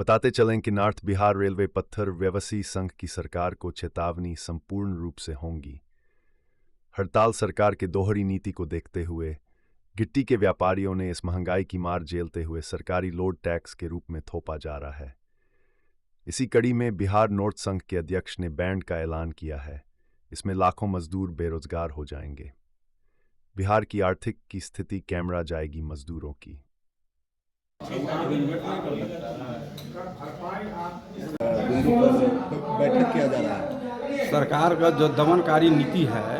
बताते चलें कि नॉर्थ बिहार रेलवे पत्थर व्यवसायी संघ की सरकार को चेतावनी संपूर्ण रूप से होंगी। हड़ताल सरकार के दोहरी नीति को देखते हुए गिट्टी के व्यापारियों ने इस महंगाई की मार झेलते हुए सरकारी लोड टैक्स के रूप में थोपा जा रहा है। इसी कड़ी में बिहार नॉर्थ संघ के अध्यक्ष ने बैंड का ऐलान किया है। इसमें लाखों मजदूर बेरोजगार हो जाएंगे। बिहार की आर्थिक की स्थिति कैमरा जाएगी मजदूरों की। बिंदु पर बैठक किया जा रहा है। सरकार का जो दमनकारी नीति है,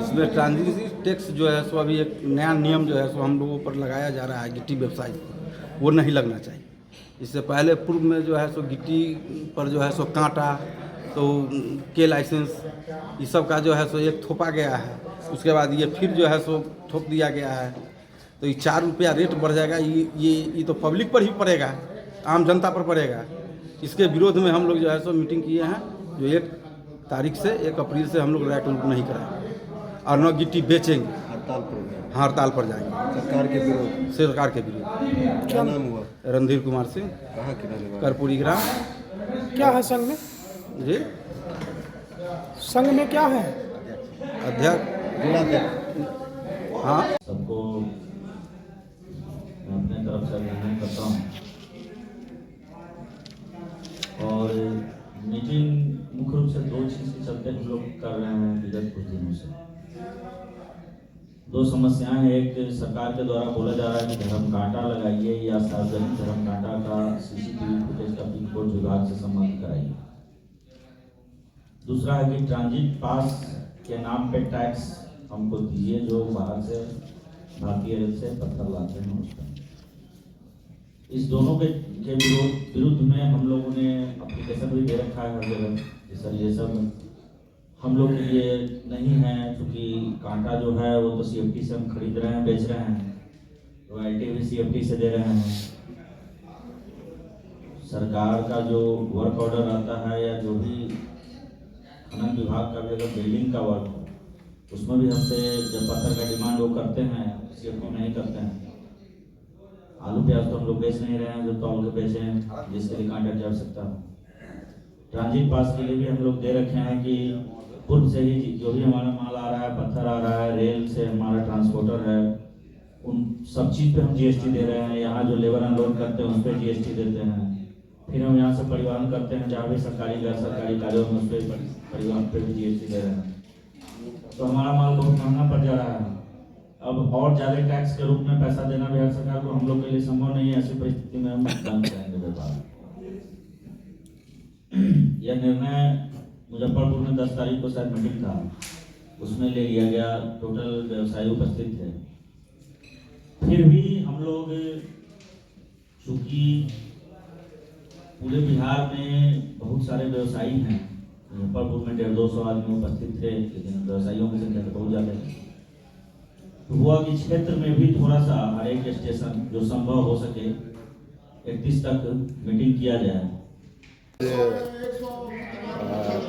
इसमें ट्रांजिट टैक्स जो है सो अभी एक नया नियम जो है सो हम लोगों पर लगाया जा रहा है गिट्टी व्यवसाय पर, वो नहीं लगना चाहिए। इससे पहले पूर्व में जो है सो गिट्टी पर जो है सो कांटा तो के लाइसेंस ये सब का जो है सो एक थोपा गया है। उसके बाद ये फिर जो है सो थोप दिया गया है, तो ये 4 रुपया रेट बढ़ जाएगा। ये तो पब्लिक पर ही पड़ेगा, आम जनता पर पड़ेगा। इसके विरोध में हम लोग जो है सो मीटिंग किए हैं, जो 1 तारीख से 1 अप्रैल से हम लोग राइट नहीं कराएंगे और न गिट्टी बेचेंगे। हड़ताल पर जाएंगे सरकार के विरोध। सरकार के विरोध। क्या नाम हुआ? रणधीर कुमार सिंह, कहाँ के रहने वाले? कर्पूरी ग्राम। क्या है संघ में? जी, संघ में क्या है? अध्यक्ष जिला हाँ। सबको मैं अपने तरफ से अभिनंदन करता हूँ। और मीटिंग मुख्य रूप से 2 चीज़ के चलते हम लोग कर रहे हैं विगत कुछ दिनों से। 2 समस्याएं हैं। एक, सरकार के द्वारा बोला जा रहा है कि धर्म कांटा लगाइए या सार्वजनिक धर्म कांटा का सीसीटीवी फुटेज का पिन कोड विभाग से संबंध कराइए। दूसरा है कि ट्रांजिट पास के नाम पे टैक्स हमको दीजिए, जो बाहर से भारतीय रेल से पत्थर लाते हैं उस पर। इस दोनों के विरुद्ध में हम लोगों ने एप्लीकेशन भी दे रखा है हर जगह कि सर ये सब हम लोग के लिए नहीं है, क्योंकि कांटा जो है वो तो CFT से हम खरीद रहे हैं, बेच रहे हैं, रॉयल्टी भी CFT से दे रहे हैं। सरकार का जो वर्क ऑर्डर आता है या जो भी खनन विभाग का भी अगर बिल्डिंग का वर्क हो, उसमें भी हमसे जब पत्थर का डिमांड वो करते हैं, CFT नहीं करते हैं। आलू प्याज तो हम लोग बेच नहीं रहे हैं जो तौल के बेचे हैं, जिसके लिए कांटे की आवश्यकता हो। ट्रांजिट पास के लिए भी हम लोग दे रखे हैं कि पूर्व से ही जो भी हमारा माल आ रहा है, पत्थर आ रहा है, रेल से हमारा ट्रांसपोर्टर है, उन सब चीज़ पे हम GST दे रहे हैं। यहाँ जो लेबर अनलोड करते हैं उस पर GST देते हैं। फिर हम यहाँ से परिवहन करते हैं, जहाँ भी सरकारी गैर सरकारी कार्यों में उस पर परिवहन पे भी GST दे रहे हैं। तो हमारा माल बहुत महंगा पड़ जा रहा है। अब और ज़्यादा टैक्स के रूप में पैसा देना बिहार सरकार को हम लोग के लिए संभव नहीं है। ऐसी परिस्थिति में हम बंद करेंगे व्यापार। यह निर्णय मुजफ्फरपुर में 10 तारीख को शायद मीटिंग था, उसमें ले लिया गया। टोटल व्यवसायी उपस्थित थे। फिर भी हम लोग, चूँकि पूरे बिहार में बहुत सारे व्यवसायी हैं, मुजफ्फरपुर में 150-200 आदमी उपस्थित थे, लेकिन व्यवसायियों की संख्या तो बहुत ज़्यादा है। तो हुआ कि क्षेत्र में भी थोड़ा सा हर एक स्टेशन जो संभव हो सके 31 तक मीटिंग किया जाए।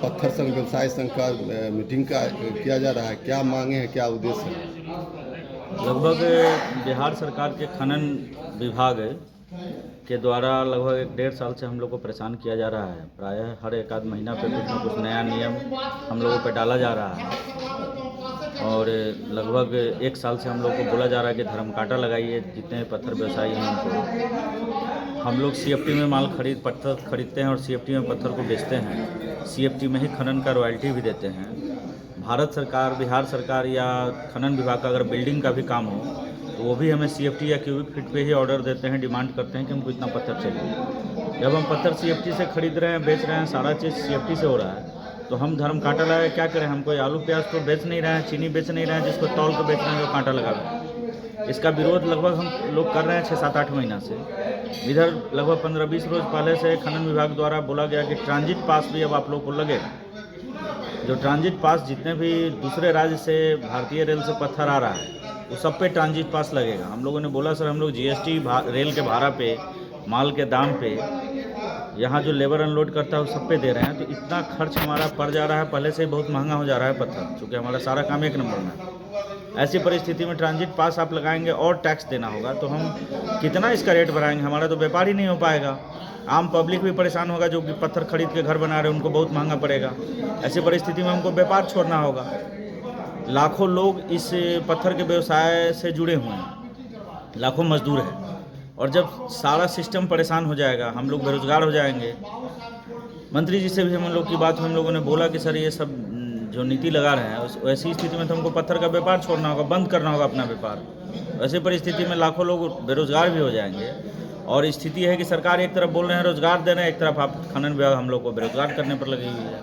पत्थर संघ व्यवसाय संघ का मीटिंग का किया जा रहा है। क्या मांगे हैं, क्या उद्देश्य है? लगभग बिहार सरकार के खनन विभाग के द्वारा लगभग 1-1.5 साल से हम लोग को परेशान किया जा रहा है। प्रायः हर 1-आध महीना पे कुछ न कुछ नया नियम हम लोगों पे डाला जा रहा है। और लगभग 1 साल से हम लोग को बोला जा रहा है कि धर्म कांटा लगाइए, जितने पत्थर व्यवसायी हैं उनको। हम लोग CFT में माल पत्थर खरीदते हैं और CFT में पत्थर को बेचते हैं। CFT में ही खनन का रॉयल्टी भी देते हैं। भारत सरकार, बिहार सरकार या खनन विभाग का अगर बिल्डिंग का भी काम हो तो वो भी हमें CFT या क्यूबिक फीट पे ही ऑर्डर देते हैं, डिमांड करते हैं कि हमको इतना पत्थर चाहिए। जब हम पत्थर CFT से खरीद रहे हैं, बेच रहे हैं, सारा चीज़ CFT से हो रहा है, तो हम धर्म कांटा लगा क्या करें? हम कोई आलू प्याज तो बेच नहीं रहे हैं, चीनी बेच नहीं रहे हैं, जिसको तौल कर बेच रहे हैं जो कांटा लगा रहे हैं। इसका विरोध लगभग हम लोग कर रहे हैं 6-7-8 महीना से। इधर लगभग 15-20 रोज पहले से खनन विभाग द्वारा बोला गया कि ट्रांजिट पास भी अब आप लोग को लगेगा। जो ट्रांजिट पास जितने भी दूसरे राज्य से भारतीय रेल से पत्थर आ रहा है वो सब पे ट्रांजिट पास लगेगा। हम लोगों ने बोला सर हम लोग GST रेल के भाड़ा पे, माल के दाम पे, यहाँ जो लेबर अनलोड करता है वो सब पे दे रहे हैं, तो इतना खर्च हमारा पड़ जा रहा है। पहले से ही बहुत महंगा हो जा रहा है पत्थर, क्योंकि हमारा सारा काम 1 नंबर में है। ऐसी परिस्थिति में ट्रांजिट पास आप लगाएंगे और टैक्स देना होगा, तो हम कितना इसका रेट बढ़ाएंगे? हमारा तो व्यापार ही नहीं हो पाएगा। आम पब्लिक भी परेशान होगा, जो कि पत्थर खरीद के घर बना रहे हैं उनको बहुत महंगा पड़ेगा। ऐसी परिस्थिति में हमको व्यापार छोड़ना होगा। लाखों लोग इस पत्थर के व्यवसाय से जुड़े हुए हैं, लाखों मजदूर हैं, और जब सारा सिस्टम परेशान हो जाएगा, हम लोग बेरोजगार हो जाएंगे। मंत्री जी से भी हम लोग की बात हुई, हम लोगों ने बोला कि सर ये सब जो नीति लगा रहे हैं वैसी स्थिति में तो हमको पत्थर का व्यापार छोड़ना होगा, बंद करना होगा अपना व्यापार। वैसे परिस्थिति में लाखों लोग बेरोजगार भी हो जाएंगे, और स्थिति है कि सरकार एक तरफ बोल रहे हैं रोजगार दे रहे हैं, एक तरफ आप खनन विभाग हम लोग को बेरोजगार करने पर लगी हुई है।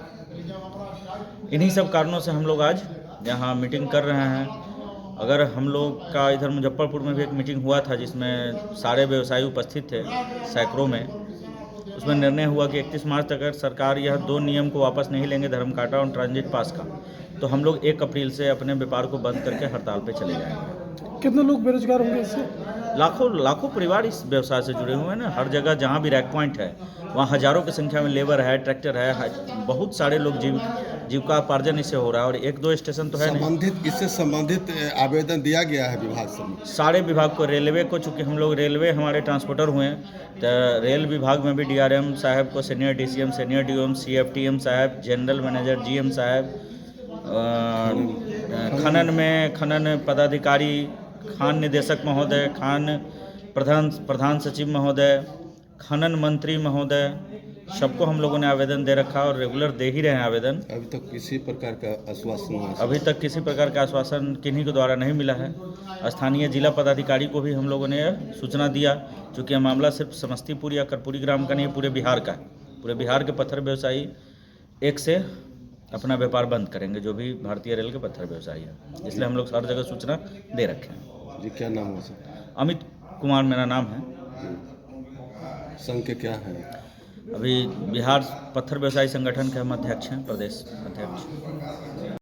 इन्हीं सब कारणों से हम लोग आज यहाँ मीटिंग कर रहे हैं। अगर हम लोग का इधर मुजफ्फरपुर में भी एक मीटिंग हुआ था जिसमें सारे व्यवसायी उपस्थित थे, सैकड़ों में, उसमें निर्णय हुआ कि 31 मार्च तक अगर सरकार यह 2 नियम को वापस नहीं लेंगे, धर्म काटा और ट्रांजिट पास का, तो हम लोग 1 अप्रैल से अपने व्यापार को बंद करके हड़ताल पे चले जाएंगे। कितने लोग बेरोजगार होंगे इससे? लाखों परिवार इस व्यवसाय से जुड़े हुए हैं ना। हर जगह जहाँ भी रैक पॉइंट है वहाँ हज़ारों की संख्या में लेबर है, ट्रैक्टर है, बहुत सारे लोग जीविकापार्जन इससे हो रहा है, और 1-2 स्टेशन तो है नहीं। इससे संबंधित आवेदन दिया गया है विभाग से? सारे विभाग को, रेलवे को, चूँकि हम लोग रेलवे हमारे ट्रांसपोर्टर हुए हैं, तो रेल विभाग में भी DRM साहब को, senior DCM, senior DOM, CFTM साहब, जनरल मैनेजर GM साहब, खनन पदाधिकारी, खान निदेशक महोदय, खान प्रधान सचिव महोदय, खनन मंत्री महोदय, सबको हम लोगों ने आवेदन दे रखा और रेगुलर दे ही रहे हैं आवेदन। अभी तक किसी प्रकार का आश्वासन नहीं है? अभी तक किसी प्रकार का आश्वासन किन्हीं के द्वारा नहीं मिला है। स्थानीय जिला पदाधिकारी को भी हम लोगों ने सूचना दिया, चूँकि यह मामला सिर्फ समस्तीपुर या कर्पूरी ग्राम का नहीं, पूरे बिहार का है। पूरे बिहार के पत्थर व्यवसायी 1 से अपना व्यापार बंद करेंगे, जो भी भारतीय रेल के पत्थर व्यवसायी है। इसलिए हम लोग हर जगह सूचना दे रखे हैं। जी, क्या नाम है सर? अमित कुमार मेरा नाम है। संघ के क्या है? अभी बिहार पत्थर व्यवसायी संगठन के हम अध्यक्ष हैं, प्रदेश अध्यक्ष।